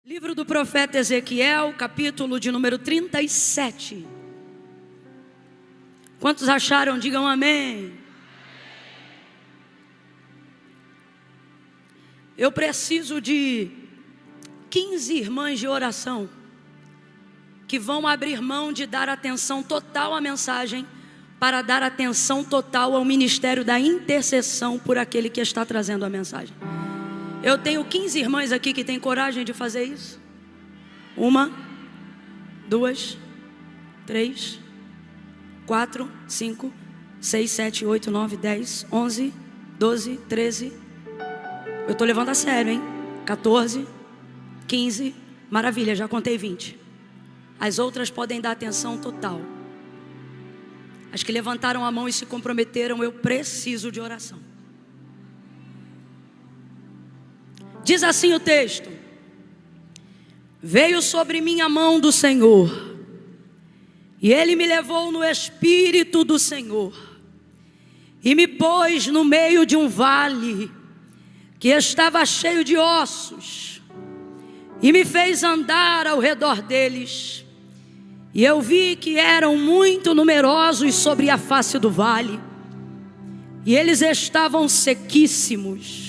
Livro do profeta Ezequiel, capítulo de número 37. Quantos acharam? Digam amém. Eu preciso de 15 irmãs de oração que vão abrir mão de dar atenção total à mensagem para dar atenção total ao ministério da intercessão por aquele que está trazendo a mensagem. Eu tenho 15 irmãs aqui que têm coragem de fazer isso. 1, 2, 3, 4, 5, 6, 7, 8, 9, 10, 11, 12, 13. Eu estou levando a sério, hein? 14, 15, maravilha, já contei 20. As outras podem dar atenção total. As que levantaram a mão e se comprometeram, eu preciso de oração. Diz assim o texto: veio sobre mim a mão do Senhor, e Ele me levou no Espírito do Senhor, e me pôs no meio de um vale, que estava cheio de ossos, e me fez andar ao redor deles, e eu vi que eram muito numerosos sobre a face do vale, e eles estavam sequíssimos.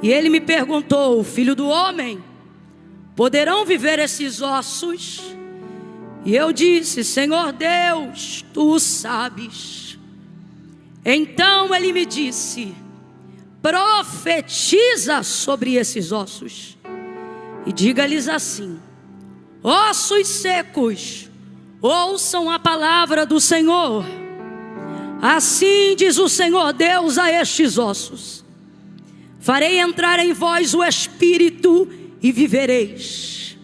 E ele me perguntou: filho do homem, poderão viver esses ossos? E eu disse: Senhor Deus, tu o sabes. Então ele me disse: profetiza sobre esses ossos, e diga-lhes assim: ossos secos, ouçam a palavra do Senhor. Assim diz o Senhor Deus a estes ossos: farei entrar em vós o Espírito e vivereis.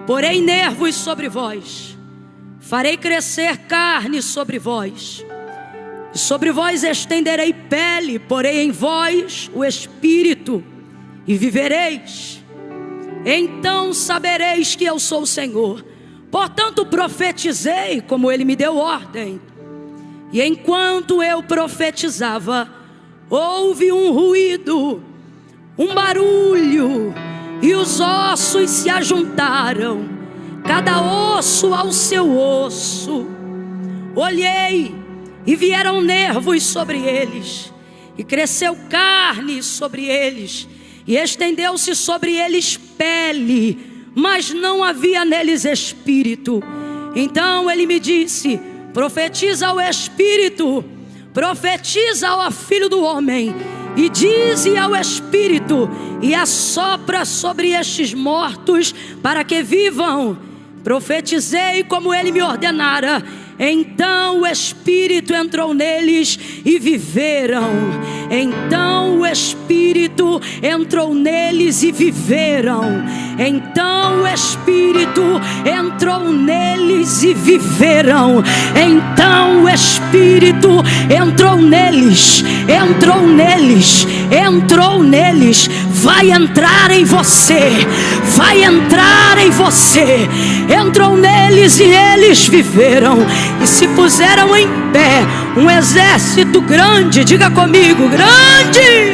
Porei nervos sobre vós, farei crescer carne sobre vós, e sobre vós estenderei pele, porei em vós o Espírito e vivereis. Então sabereis que eu sou o Senhor. Portanto profetizei como Ele me deu ordem. E enquanto eu profetizava, houve um ruído, um barulho, e os ossos se ajuntaram, cada osso ao seu osso. Olhei, e vieram nervos sobre eles, e cresceu carne sobre eles, e estendeu-se sobre eles pele, mas não havia neles espírito. Então ele me disse: profetiza ao Espírito, profetiza ao Filho do Homem, e dize ao Espírito, e assopra sobre estes mortos, para que vivam. Profetizei como ele me ordenara. Então o Espírito entrou neles e viveram. Então o Espírito entrou neles e viveram. Então o Espírito entrou neles e viveram. Então o Espírito entrou neles, entrou neles, entrou neles. Vai entrar em você, vai entrar em você. Entrou neles e eles viveram e se puseram em pé, um exército grande. Diga comigo: grande.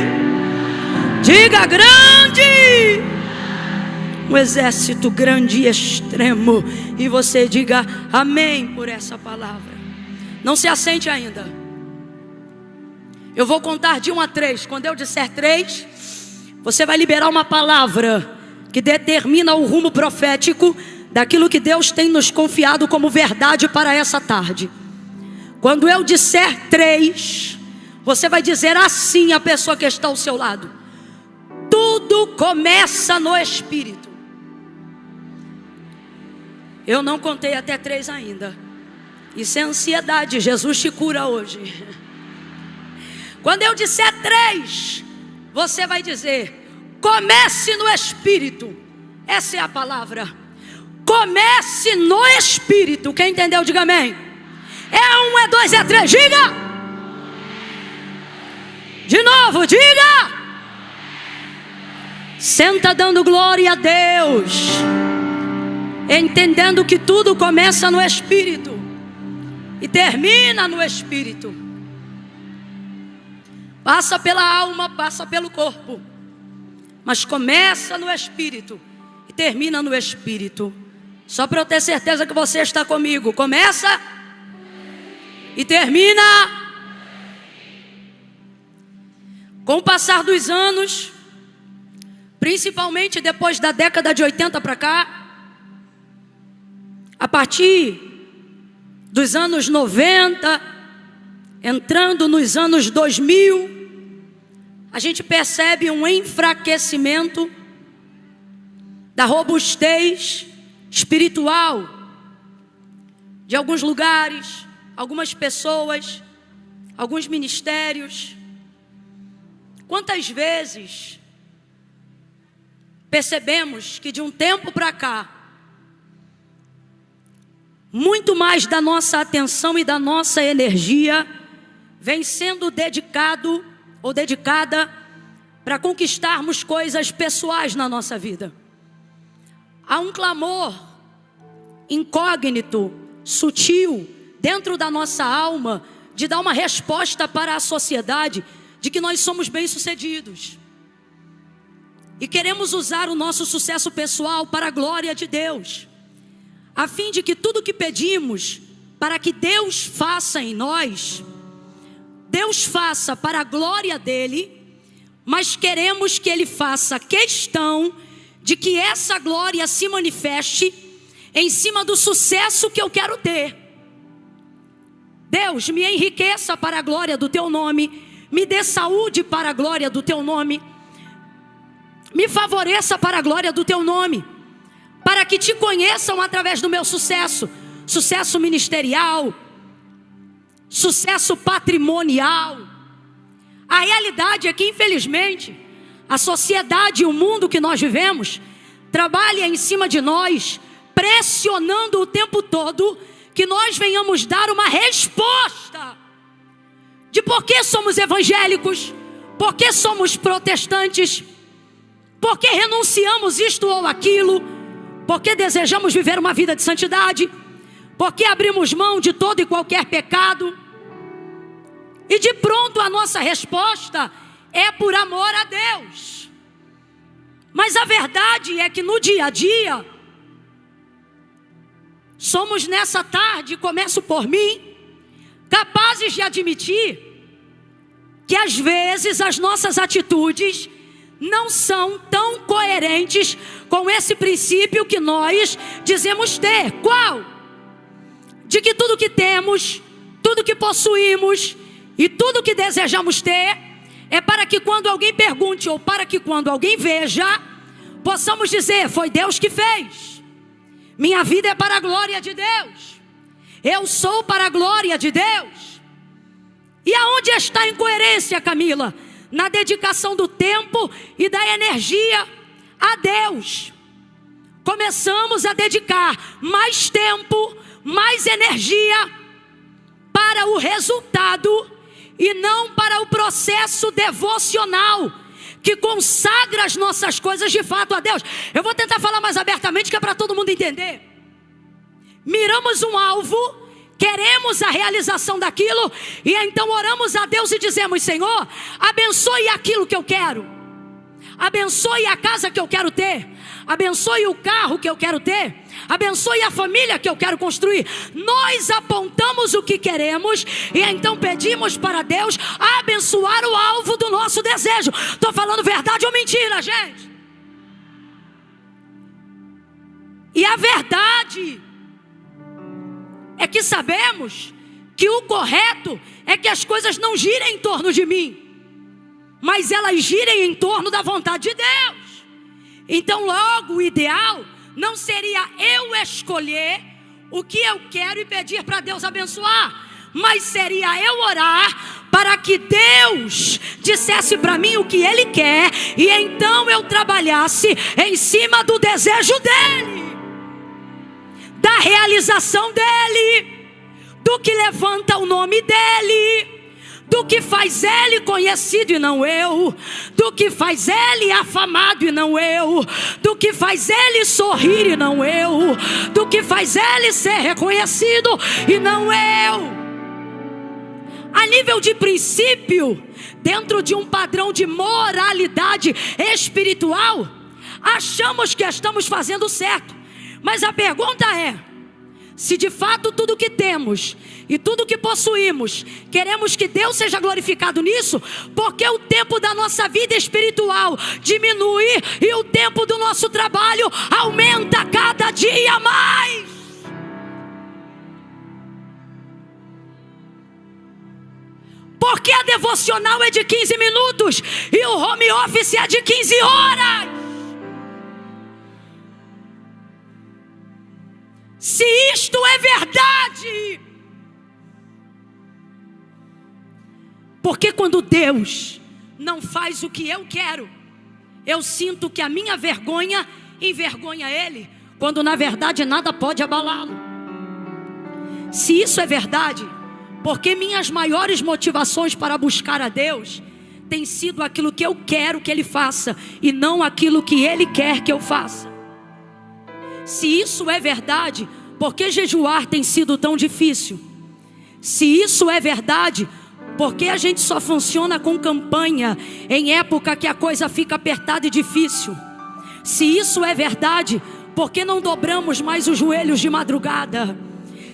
Diga: grande. Um exército grande e extremo. E você diga amém por essa palavra. Não se assente ainda. Eu vou contar de 1 a 3. Quando eu disser 3, você vai liberar uma palavra que determina o rumo profético daquilo que Deus tem nos confiado como verdade para essa tarde. Quando eu disser 3, você vai dizer assim à pessoa que está ao seu lado: tudo começa no Espírito. Eu não contei até 3 ainda. Isso é ansiedade. Jesus te cura hoje. Quando eu disser 3, você vai dizer: comece no Espírito. Essa é a palavra. Comece no Espírito. Quem entendeu, diga amém. É 1, é 2, é 3, diga. De novo, diga. Senta dando glória a Deus, entendendo que tudo começa no Espírito e termina no Espírito. Passa pela alma, passa pelo corpo, mas começa no Espírito e termina no Espírito. Só para eu ter certeza que você está comigo. Começa e termina. Com o passar dos anos, principalmente depois da década de 80 para cá, a partir dos anos 90, entrando nos anos 2000, a gente percebe um enfraquecimento da robustez espiritual de alguns lugares, algumas pessoas, alguns ministérios. Quantas vezes percebemos que de um tempo para cá, muito mais da nossa atenção e da nossa energia vem sendo dedicado ou dedicada para conquistarmos coisas pessoais na nossa vida. Há um clamor incógnito, sutil, dentro da nossa alma, de dar uma resposta para a sociedade de que nós somos bem-sucedidos. E queremos usar o nosso sucesso pessoal para a glória de Deus, a fim de que tudo que pedimos para que Deus faça em nós, Deus faça para a glória dEle, mas queremos que Ele faça questão de que essa glória se manifeste em cima do sucesso que eu quero ter. Deus, me enriqueça para a glória do Teu nome, me dê saúde para a glória do Teu nome, me favoreça para a glória do Teu nome, para que Te conheçam através do meu sucesso, sucesso ministerial, sucesso patrimonial. A realidade é que, infelizmente, a sociedade e o mundo que nós vivemos trabalha em cima de nós, pressionando o tempo todo que nós venhamos dar uma resposta de por que somos evangélicos, por que somos protestantes, por que renunciamos isto ou aquilo, por que desejamos viver uma vida de santidade, por que abrimos mão de todo e qualquer pecado. E de pronto a nossa resposta é por amor a Deus. Mas a verdade é que no dia a dia, somos nessa tarde, começo por mim, capazes de admitir que às vezes as nossas atitudes não são tão coerentes com esse princípio que nós dizemos ter. Qual? De que tudo que temos, tudo que possuímos e tudo que desejamos ter é para que quando alguém pergunte ou para que quando alguém veja, possamos dizer: foi Deus que fez. Minha vida é para a glória de Deus. Eu sou para a glória de Deus. E aonde está a incoerência, Camila? Na dedicação do tempo e da energia a Deus. Começamos a dedicar mais tempo, mais energia para o resultado e não para o processo devocional que consagra as nossas coisas de fato a Deus. Eu vou tentar falar mais abertamente, que é para todo mundo entender. Miramos um alvo, queremos a realização daquilo, e então oramos a Deus e dizemos: Senhor, abençoe aquilo que eu quero, abençoe a casa que eu quero ter, abençoe o carro que eu quero ter, abençoe a família que eu quero construir. Nós apontamos o que queremos e então pedimos para Deus abençoar o alvo do nosso desejo. Estou falando verdade ou mentira, gente? E a verdade é que sabemos que o correto é que as coisas não girem em torno de mim, mas elas girem em torno da vontade de Deus. Então logo o ideal não seria eu escolher o que eu quero e pedir para Deus abençoar, mas seria eu orar para que Deus dissesse para mim o que Ele quer, e então eu trabalhasse em cima do desejo dEle, da realização dEle, do que levanta o nome dEle, do que faz Ele conhecido e não eu, do que faz Ele afamado e não eu, do que faz Ele sorrir e não eu, do que faz Ele ser reconhecido e não eu. a nível de princípio, dentro de um padrão de moralidade espiritual, achamos que estamos fazendo certo. Mas a pergunta é: se de fato tudo que temos e tudo que possuímos, queremos que Deus seja glorificado nisso, porque o tempo da nossa vida espiritual diminui e o tempo do nosso trabalho aumenta cada dia mais. Porque a devocional é de 15 minutos e o home office é de 15 horas. Se isto é verdade, porque quando Deus não faz o que eu quero, eu sinto que a minha vergonha envergonha Ele, quando na verdade nada pode abalá-lo. Se isso é verdade, porque minhas maiores motivações para buscar a Deus tem sido aquilo que eu quero que Ele faça e não aquilo que Ele quer que eu faça. Se isso é verdade, por que jejuar tem sido tão difícil? Se isso é verdade, por que a gente só funciona com campanha em época que a coisa fica apertada e difícil? Se isso é verdade, por que não dobramos mais os joelhos de madrugada?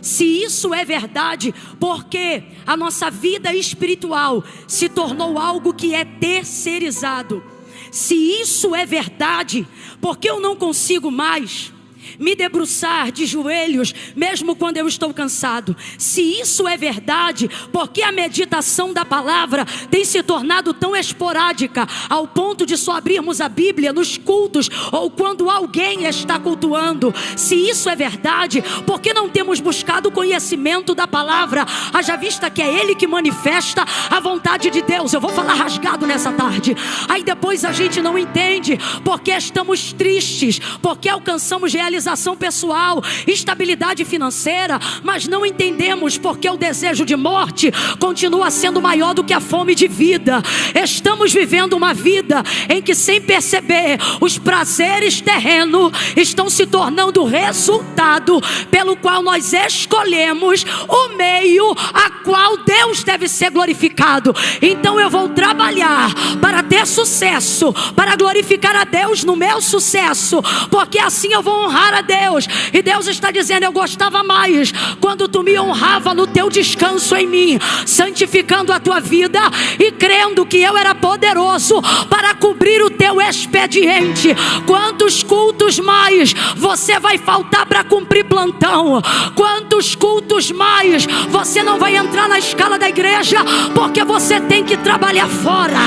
Se isso é verdade, porque a nossa vida espiritual se tornou algo que é terceirizado. Se isso é verdade, porque eu não consigo mais me debruçar de joelhos, mesmo quando eu estou cansado? Se isso é verdade, porque a meditação da palavra tem se tornado tão esporádica, ao ponto de só abrirmos a Bíblia nos cultos, ou quando alguém está cultuando? Se isso é verdade, porque não temos buscado o conhecimento da palavra, haja vista que é Ele que manifesta a vontade de Deus? Eu vou falar rasgado nessa tarde. Aí depois a gente não entende, porque estamos tristes, porque alcançamos realização pessoal, estabilidade financeira, mas não entendemos porque o desejo de morte continua sendo maior do que a fome de vida. Estamos vivendo uma vida em que, sem perceber, os prazeres terrenos estão se tornando o resultado pelo qual nós escolhemos o meio a qual Deus deve ser glorificado. Então eu vou trabalhar para ter sucesso, para glorificar a Deus no meu sucesso, porque assim eu vou honrar a Deus. E Deus está dizendo: eu gostava mais quando tu me honrava no teu descanso em mim, santificando a tua vida e crendo que eu era poderoso para cobrir o teu expediente. Quantos cultos mais você vai faltar para cumprir plantão? Quantos cultos mais você não vai entrar na escala da igreja porque você tem que trabalhar fora?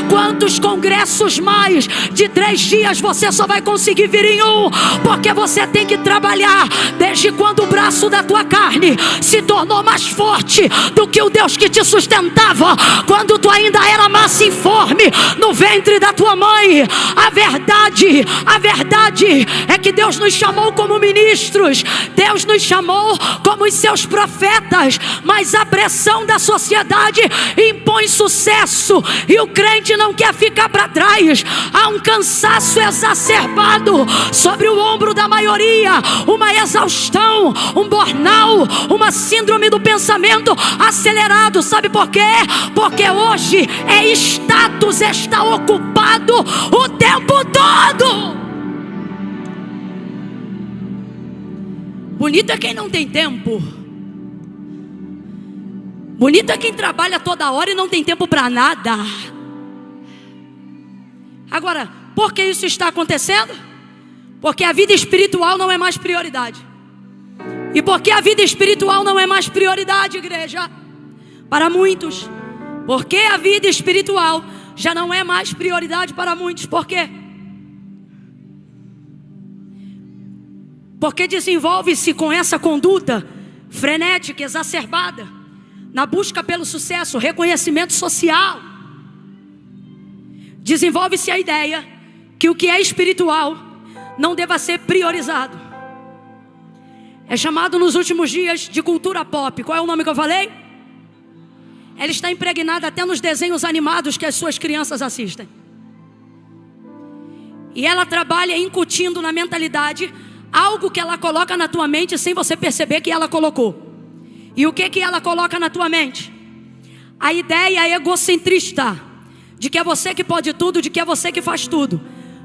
Quantos congressos mais de 3 dias você só vai conseguir vir em um porque você tem que trabalhar? Desde quando o braço da tua carne se tornou mais forte do que o Deus que te sustentava quando tu ainda era massa informe no ventre da tua mãe? A verdade é que Deus nos chamou como ministros, Deus nos chamou como os seus profetas, mas a pressão da sociedade impõe sucesso e o crente não quer ficar para trás. Há um cansaço exacerbado sobre o ombro da maioria, uma exaustão, um burnout, uma síndrome do pensamento acelerado. Sabe por quê? Porque hoje é status estar ocupado o tempo todo. Bonito é quem não tem tempo. Bonito é quem trabalha toda hora e não tem tempo para nada. Agora, por que isso está acontecendo? Porque a vida espiritual não é mais prioridade. E porque a vida espiritual não é mais prioridade, igreja, para muitos, porque a vida espiritual já não é mais prioridade para muitos. Por quê? Porque desenvolve-se com essa conduta frenética, exacerbada, na busca pelo sucesso, reconhecimento social. Desenvolve-se a ideia que o que é espiritual não deva ser priorizado. É chamado nos últimos dias de cultura pop. Qual é o nome que eu falei? Ela está impregnada até nos desenhos animados que as suas crianças assistem. E ela trabalha incutindo na mentalidade algo que ela coloca na tua mente sem você perceber que ela colocou. E o que ela coloca na tua mente? a ideia egocentrista de que é você que pode tudo, de que é você que faz tudo.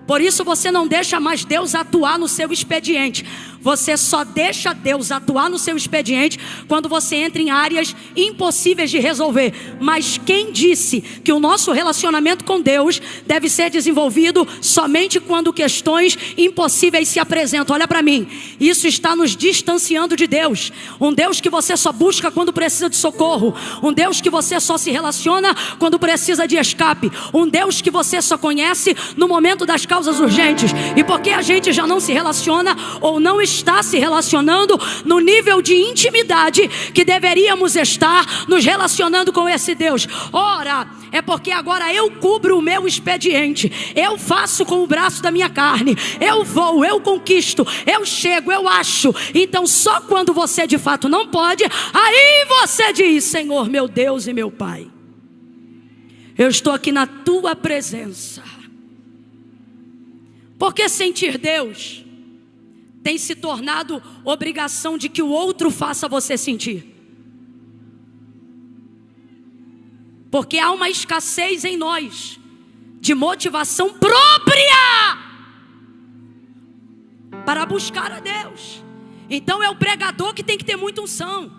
Por isso você não deixa mais Deus atuar no seu expediente. Você só deixa Deus atuar no seu expediente quando você entra em áreas impossíveis de resolver. Mas quem disse que o nosso relacionamento com Deus deve ser desenvolvido somente quando questões impossíveis se apresentam? Olha para mim, isso está nos distanciando de Deus. Um Deus que você só busca quando precisa de socorro. Um Deus que você só se relaciona quando precisa de escape. Um Deus que você só conhece no momento das causas urgentes. E porque a gente já não se relaciona ou não está se relacionando no nível de intimidade que deveríamos estar nos relacionando com esse Deus. Ora, é porque agora eu cubro o meu expediente. Eu faço com o braço da minha carne. Eu vou, eu conquisto, eu chego, eu acho. Então só quando você de fato não pode, aí você diz: Senhor, meu Deus e meu Pai, eu estou aqui na tua presença. Porque sentir Deus tem se tornado obrigação de que o outro faça você sentir. Porque há uma escassez em nós de motivação própria para buscar a Deus. Então é o pregador que tem que ter muita unção.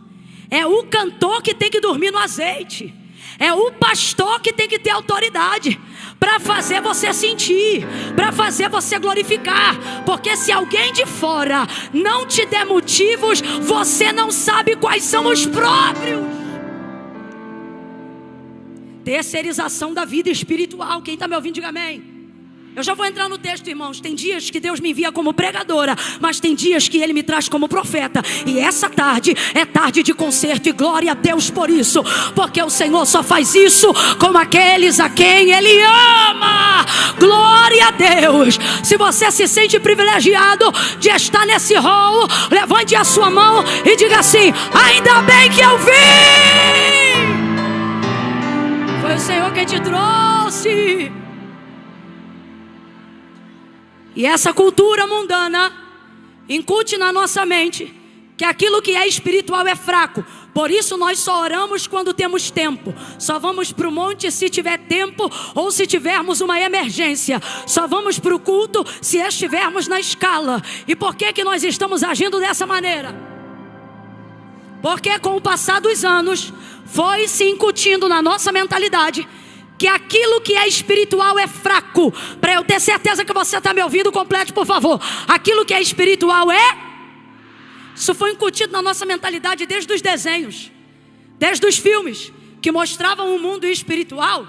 É o cantor que tem que dormir no azeite. É o pastor que tem que ter autoridade para fazer você sentir, para fazer você glorificar. Porque se alguém de fora não te der motivos, você não sabe quais são os próprios. Terceirização da vida espiritual. Quem está me ouvindo, diga amém. Eu já vou entrar no texto, irmãos. Tem dias que Deus me envia como pregadora, mas tem dias que Ele me traz como profeta. E essa tarde é tarde de concerto, e glória a Deus por isso. Porque o Senhor só faz isso com aqueles a quem Ele ama. Glória a Deus. Se você se sente privilegiado de estar nesse hall, levante a sua mão e diga assim: ainda bem que eu vim. Foi o Senhor quem te trouxe. E essa cultura mundana incute na nossa mente que aquilo que é espiritual é fraco. Por isso nós só oramos quando temos tempo. Só vamos para o monte se tiver tempo ou se tivermos uma emergência. Só vamos para o culto se estivermos na escala. E por que que nós estamos agindo dessa maneira? Porque com o passar dos anos foi se incutindo na nossa mentalidade que aquilo que é espiritual é fraco. Para eu ter certeza que você está me ouvindo, complete por favor. Aquilo que é espiritual isso foi incutido na nossa mentalidade desde os desenhos, desde os filmes que mostravam um mundo espiritual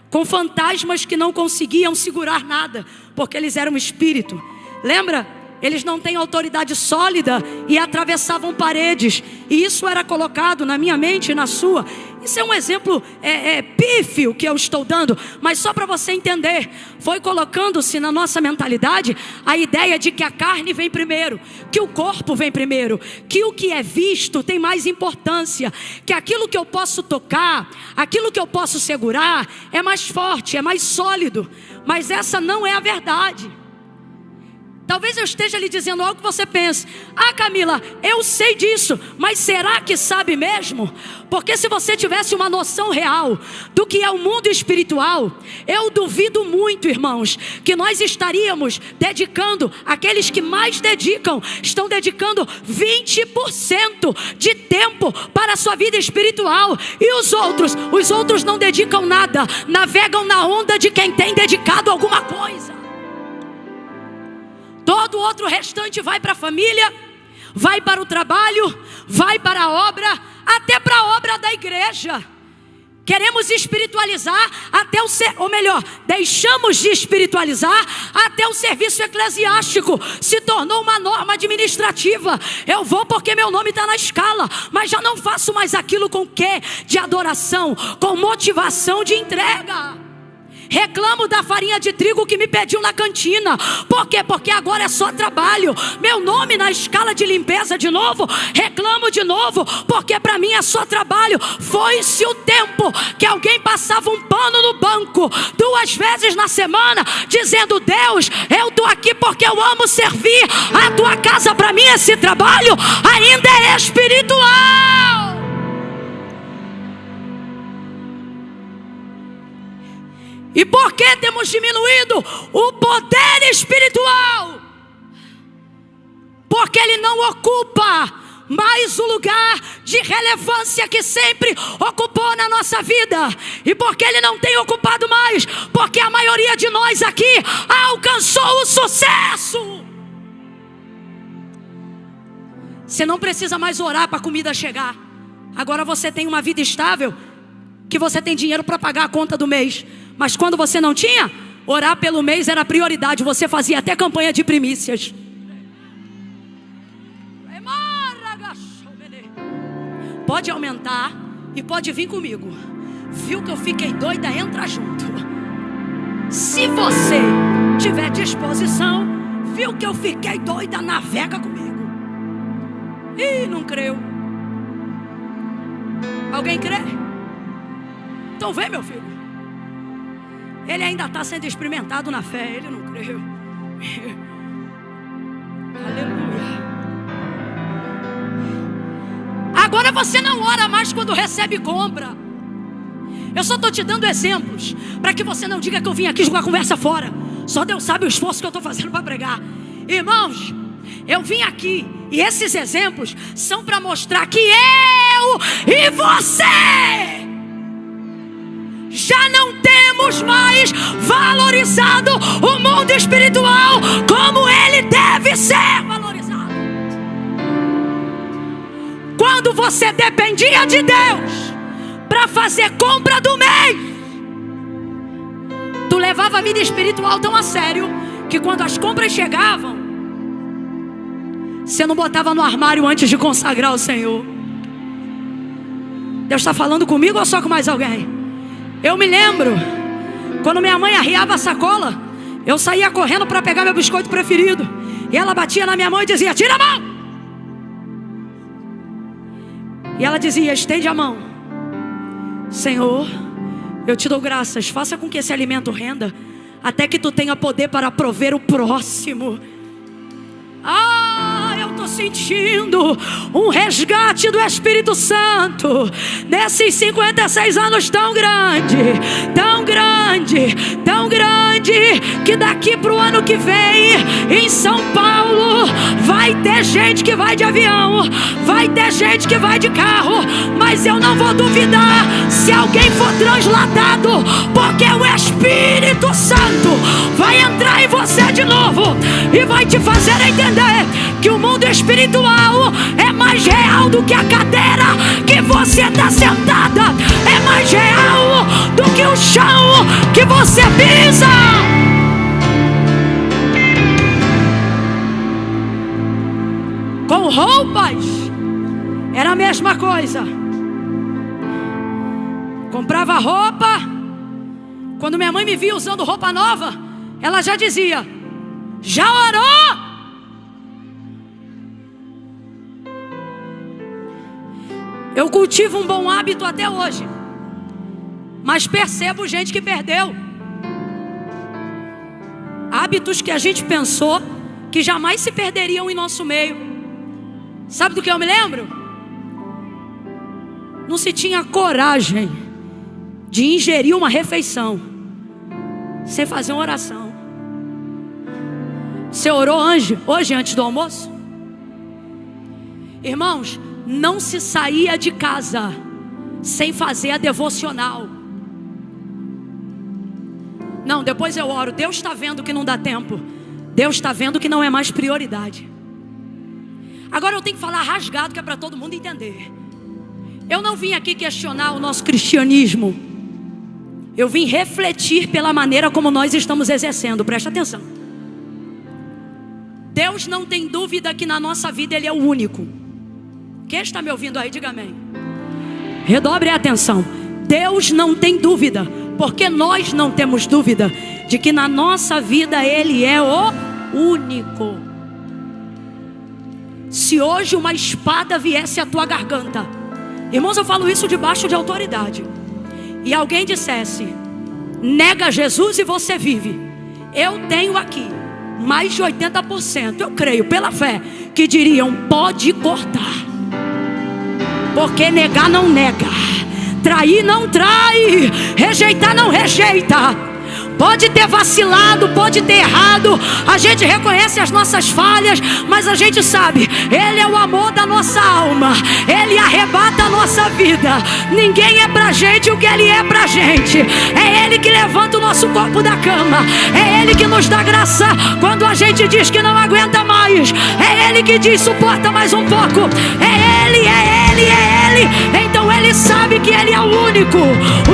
com fantasmas que não conseguiam segurar nada, porque eles eram espírito. Lembra? Eles não têm autoridade sólida e atravessavam paredes. E isso era colocado na minha mente e na sua. Isso é um exemplo pífio que eu estou dando, mas só para você entender. Foi colocando-se na nossa mentalidade a ideia de que a carne vem primeiro, que o corpo vem primeiro, que o que é visto tem mais importância, que aquilo que eu posso tocar, aquilo que eu posso segurar é mais forte, é mais sólido. Mas essa não é a verdade. Talvez eu esteja lhe dizendo algo que você pense: ah, Camila, eu sei disso, mas será que sabe mesmo? Porque se você tivesse uma noção real do que é o mundo espiritual, eu duvido muito, irmãos, que nós estaríamos dedicando, aqueles que mais dedicam, estão dedicando 20% de tempo para a sua vida espiritual. E os outros não dedicam nada, navegam na onda de quem tem dedicado alguma coisa. Todo o outro restante vai para a família, vai para o trabalho, vai para a obra, até para a obra da igreja. Queremos espiritualizar até deixamos de espiritualizar até o serviço eclesiástico. Se tornou uma norma administrativa. Eu vou porque meu nome está na escala, mas já não faço mais aquilo com quê? De adoração, com motivação de entrega. Reclamo da farinha de trigo que me pediu na cantina. Por quê? Porque agora é só trabalho. Meu nome na escala de limpeza de novo. Reclamo de novo, porque para mim é só trabalho. Foi-se o tempo que alguém passava um pano no banco 2 vezes na semana, dizendo: Deus, eu estou aqui porque eu amo servir a tua casa. Para mim esse trabalho ainda é espiritual. E por que temos diminuído o poder espiritual? Porque ele não ocupa mais o lugar de relevância que sempre ocupou na nossa vida. E porque ele não tem ocupado mais? Porque a maioria de nós aqui alcançou o sucesso. Você não precisa mais orar para a comida chegar. Agora você tem uma vida estável, que você tem dinheiro para pagar a conta do mês. Mas quando você não tinha, orar pelo mês era prioridade. Você fazia até campanha de primícias. Pode aumentar e pode vir comigo. Viu que eu fiquei doida? Entra junto. Se você tiver disposição, viu que eu fiquei doida? Navega comigo. Ih, não creu. Alguém crê? Então vem, meu filho. Ele ainda está sendo experimentado na fé. Ele não creu. Aleluia. Agora você não ora mais quando recebe compra. Eu só estou te dando exemplos para que você não diga que eu vim aqui jogar conversa fora. Só Deus sabe o esforço que eu estou fazendo para pregar. Irmãos, eu vim aqui e esses exemplos são para mostrar que eu e você já não temos mais valorizado o mundo espiritual como ele deve ser valorizado. Quando você dependia de Deus para fazer compra do mês, tu levava a vida espiritual tão a sério que quando as compras chegavam, você não botava no armário antes de consagrar o Senhor. Deus está falando comigo ou só com mais alguém? Eu me lembro, quando minha mãe arriava a sacola, eu saía correndo para pegar meu biscoito preferido. E ela batia na minha mão e dizia: tira a mão! E ela dizia: estende a mão. Senhor, eu te dou graças. Faça com que esse alimento renda até que tu tenha poder para prover o próximo. Eu estou sentindo um resgate do Espírito Santo nesses 56 anos tão grande, tão grande, tão grande, que daqui para o ano que vem em São Paulo vai ter gente que vai de avião, vai ter gente que vai de carro, mas eu não vou duvidar se alguém for transladado, porque o Espírito Santo vai entrar em você de novo e vai te fazer entender que o mundo espiritual é mais real do que a cadeira que você está sentada, é mais real do que o chão que você pisa. Com roupas era a mesma coisa. Comprava roupa. Quando minha mãe me via usando roupa nova, ela já dizia: já orou? Eu cultivo um bom hábito até hoje, mas percebo gente que perdeu hábitos que a gente pensou que jamais se perderiam em nosso meio. Sabe do que eu me lembro? Não se tinha coragem de ingerir uma refeição sem fazer uma oração. Você orou hoje antes do almoço? Irmãos, não se saía de casa sem fazer a devocional. Não, depois eu oro. Deus está vendo que não dá tempo. Deus está vendo que não é mais prioridade. Agora eu tenho que falar rasgado, que é para todo mundo entender. Eu não vim aqui questionar o nosso cristianismo. Eu vim refletir pela maneira como nós estamos exercendo. Presta atenção. Deus não tem dúvida que na nossa vida Ele é o único. Quem está me ouvindo aí, diga amém. Redobre a atenção. Deus não tem dúvida, porque nós não temos dúvida de que na nossa vida Ele é o único. Se hoje uma espada viesse à tua garganta, irmãos, eu falo isso debaixo de autoridade, e alguém dissesse: nega Jesus e você vive, eu tenho aqui mais de 80%, eu creio pela fé, que diriam: pode cortar. Porque negar não nega, trair não trai, rejeitar não rejeita. Pode ter vacilado, pode ter errado, a gente reconhece as nossas falhas, mas a gente sabe, Ele é o amor da nossa alma, Ele arrebata a nossa vida. Ninguém é pra gente o que Ele é pra gente. É Ele que levanta o nosso corpo da cama, é Ele que nos dá graça quando a gente diz que não aguenta mais, é Ele que diz suporta mais um pouco. É Ele, é Ele, é Ele. Então Ele sabe que Ele é o único.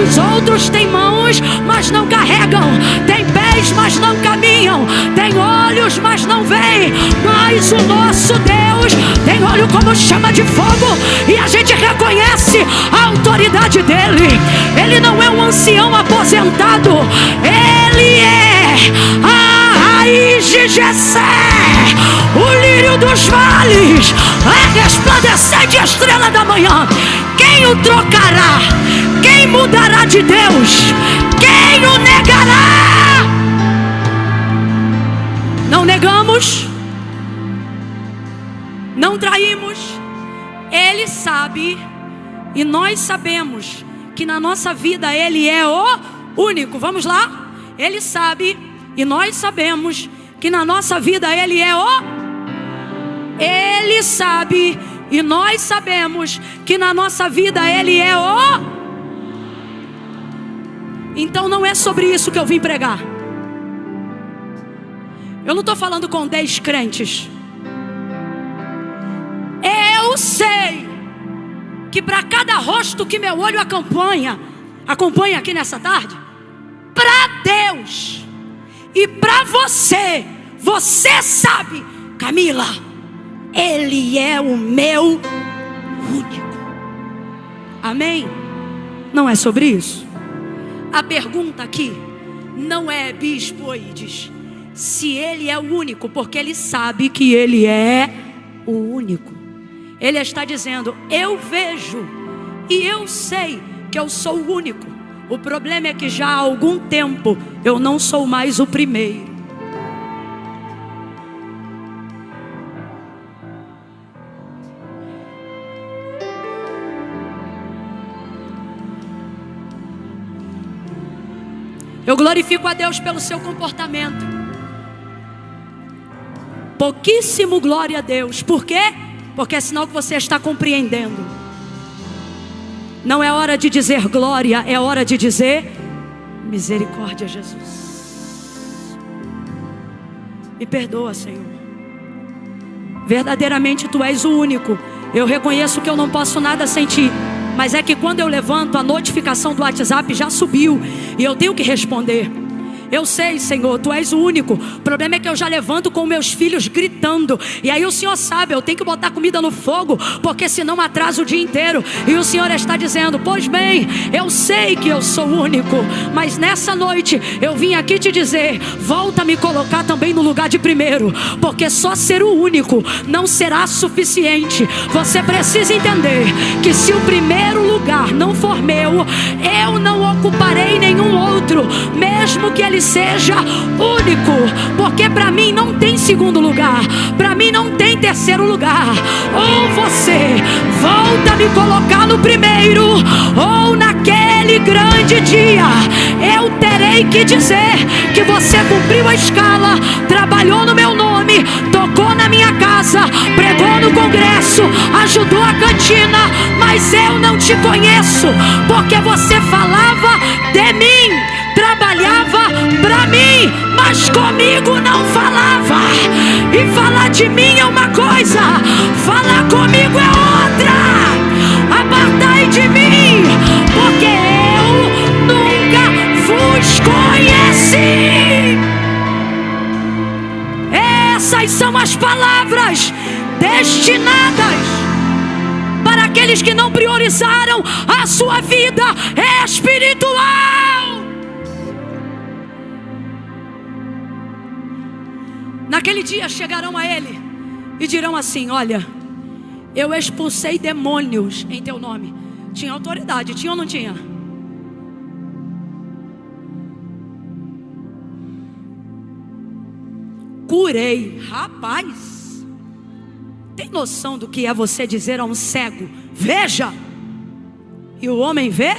Os outros têm mãos, mas não carregam, têm pés, mas não caminham, têm olhos, mas não veem. Mas o nosso Deus tem olho como chama de fogo, e a gente reconhece a autoridade dele. Ele não é um ancião aposentado, Ele é a raiz de Jessé, o lírio dos vales, a resplandecente estrela da manhã. Quem o trocará? Quem mudará de Deus? Quem o negará? Não negamos, não traímos. Ele sabe e nós sabemos que na nossa vida Ele é o único. Vamos lá? Ele sabe e nós sabemos que na nossa vida Ele é o... Ele sabe e nós sabemos que na nossa vida Ele é o... Então não é sobre isso que eu vim pregar. Eu não estou falando com 10 crentes. Eu sei que para cada rosto que meu olho acompanha aqui nessa tarde, para Deus e para você, você sabe, Camila, Ele é o meu único. Amém? Não é sobre isso. A pergunta aqui não é, Bispo Oídes, se Ele é o único, porque Ele sabe que Ele é o único. Ele está dizendo, eu vejo e eu sei que eu sou o único. O problema é que já há algum tempo eu não sou mais o primeiro. Eu glorifico a Deus pelo seu comportamento. Pouquíssimo glória a Deus. Por quê? Porque é sinal que você está compreendendo. Não é hora de dizer glória, é hora de dizer misericórdia, Jesus. Me perdoa, Senhor. Verdadeiramente Tu és o único. Eu reconheço que eu não posso nada sem Ti. Mas é que quando eu levanto, a notificação do WhatsApp já subiu e eu tenho que responder. Eu sei, Senhor, Tu és o único. O problema é que eu já levanto com meus filhos gritando. E aí o Senhor sabe, eu tenho que botar comida no fogo, porque senão atraso o dia inteiro. E o Senhor está dizendo, pois bem, eu sei que eu sou o único, mas nessa noite eu vim aqui te dizer, volta a me colocar também no lugar de primeiro, porque só ser o único não será suficiente. Você precisa entender que se o primeiro lugar não for meu, eu não ocuparei nenhum outro, mesmo que ele seja único, porque para mim não tem segundo lugar, para mim não tem terceiro lugar. Ou você volta a me colocar no primeiro, ou naquele grande dia eu terei que dizer que você cumpriu a escala, trabalhou no meu nome, tocou na minha casa, pregou no congresso, ajudou a cantina, mas eu não te conheço, porque você falava de mim, trabalhava pra mim, mas comigo não falava. E falar de mim é uma coisa, falar comigo é outra. Apartai de mim, porque eu nunca vos conheci. Essas são as palavras destinadas para aqueles que não priorizaram a sua vida espiritual. Naquele dia chegarão a Ele e dirão assim, olha, eu expulsei demônios em Teu nome. Tinha autoridade, tinha ou não tinha? Curei. Rapaz, tem noção do que é você dizer a um cego, veja, e o homem vê?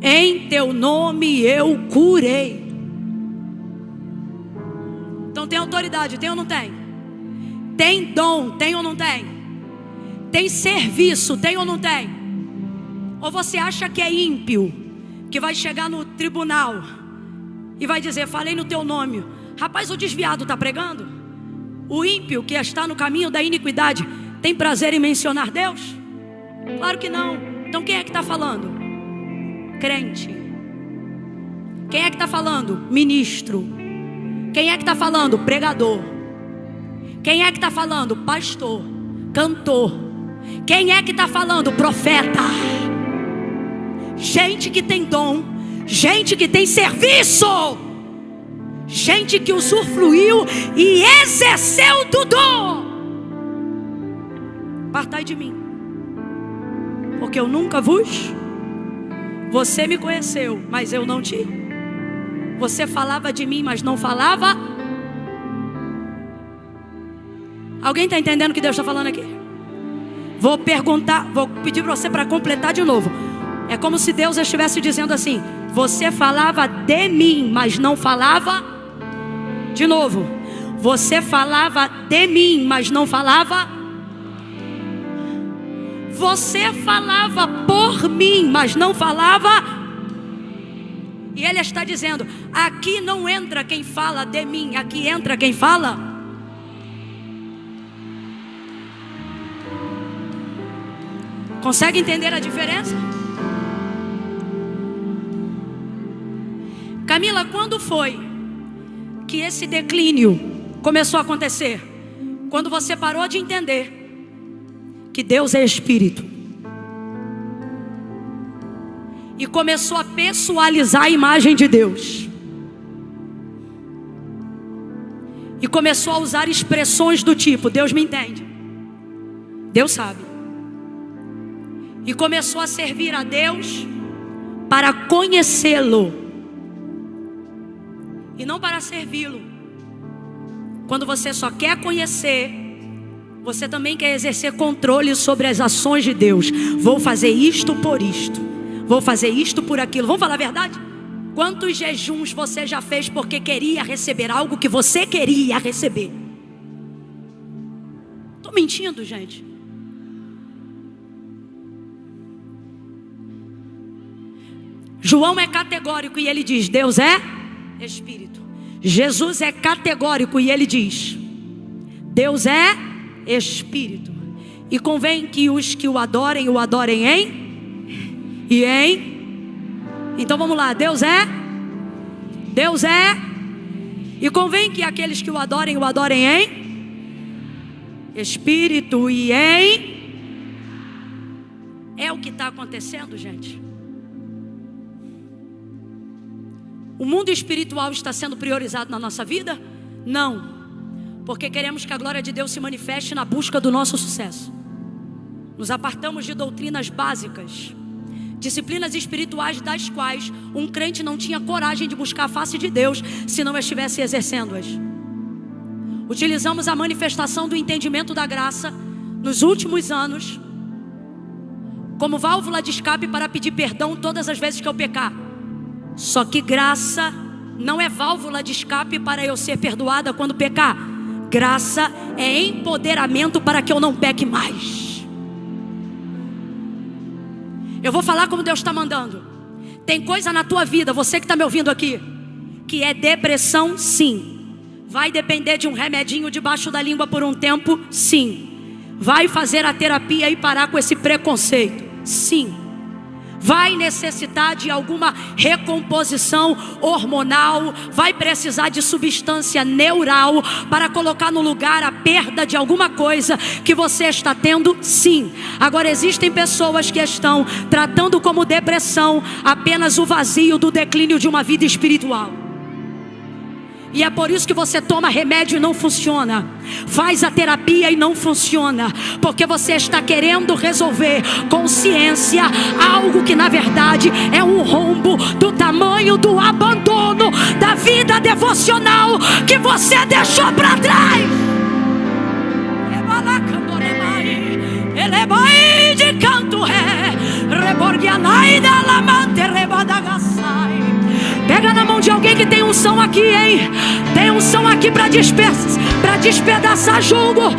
Em teu nome eu curei. Então tem autoridade, tem ou não tem? Tem dom, tem ou não tem? Tem serviço, tem ou não tem? Ou você acha que é ímpio, que vai chegar no tribunal e vai dizer, falei no teu nome. Rapaz, o desviado está pregando? O ímpio que está no caminho da iniquidade tem prazer em mencionar Deus? Claro que não. Então quem é que está falando? Crente. Quem é que está falando? Ministro. Quem é que está falando? Pregador. Quem é que está falando? Pastor. Cantor. Quem é que está falando? Profeta. Gente que tem dom, gente que tem serviço, gente que usufruiu e exerceu do dom. Partai de mim, porque eu nunca vos. Você me conheceu, mas eu não te. Você falava de mim, mas não falava. Alguém está entendendo o que Deus está falando aqui? Vou perguntar, vou pedir para você para completar de novo. É como se Deus estivesse dizendo assim: você falava de mim, mas não falava. De novo, você falava de mim, mas não falava. Você falava por mim, mas não falava. E Ele está dizendo: aqui não entra quem fala de mim, aqui entra quem fala. Consegue entender a diferença? Camila, quando foi que esse declínio começou a acontecer? Quando você parou de entender que Deus é Espírito e começou a pessoalizar a imagem de Deus, e começou a usar expressões do tipo: Deus me entende, Deus sabe, e começou a servir a Deus para conhecê-lo e não para servi-lo. Quando você só quer conhecer, você também quer exercer controle sobre as ações de Deus. Vou fazer isto por isto, vou fazer isto por aquilo. Vamos falar a verdade? Quantos jejuns você já fez porque queria receber algo que você queria receber? Estou mentindo, gente? João é categórico e ele diz: Deus é Espírito. Jesus é categórico e ele diz: Deus é Espírito. E convém que os que o adorem em e em. Então vamos lá, Deus é. E convém que aqueles que o adorem em Espírito e em. É o que está acontecendo, gente. O mundo espiritual está sendo priorizado na nossa vida? Não, porque queremos que a glória de Deus se manifeste na busca do nosso sucesso. Nos apartamos de doutrinas básicas, disciplinas espirituais das quais um crente não tinha coragem de buscar a face de Deus se não estivesse exercendo-as. Utilizamos a manifestação do entendimento da graça nos últimos anos como válvula de escape para pedir perdão todas as vezes que eu pecar. Só que graça não é válvula de escape para eu ser perdoada quando pecar. Graça é empoderamento para que eu não peque mais. Eu vou falar como Deus está mandando. Tem coisa na tua vida, você que está me ouvindo aqui, que é depressão, sim. Vai depender de um remedinho debaixo da língua por um tempo, sim. Vai fazer a terapia e parar com esse preconceito, sim. Vai necessitar de alguma recomposição hormonal, vai precisar de substância neural para colocar no lugar a perda de alguma coisa que você está tendo, sim. Agora existem pessoas que estão tratando como depressão apenas o vazio do declínio de uma vida espiritual. E é por isso que você toma remédio e não funciona, faz a terapia e não funciona, porque você está querendo resolver com ciência algo que na verdade é um rombo do tamanho do abandono da vida devocional que você deixou para trás. Ele vai de canto ré, reborguear Pega na mão de alguém que tem unção aqui, hein? Tem unção aqui para despedaçar jugo.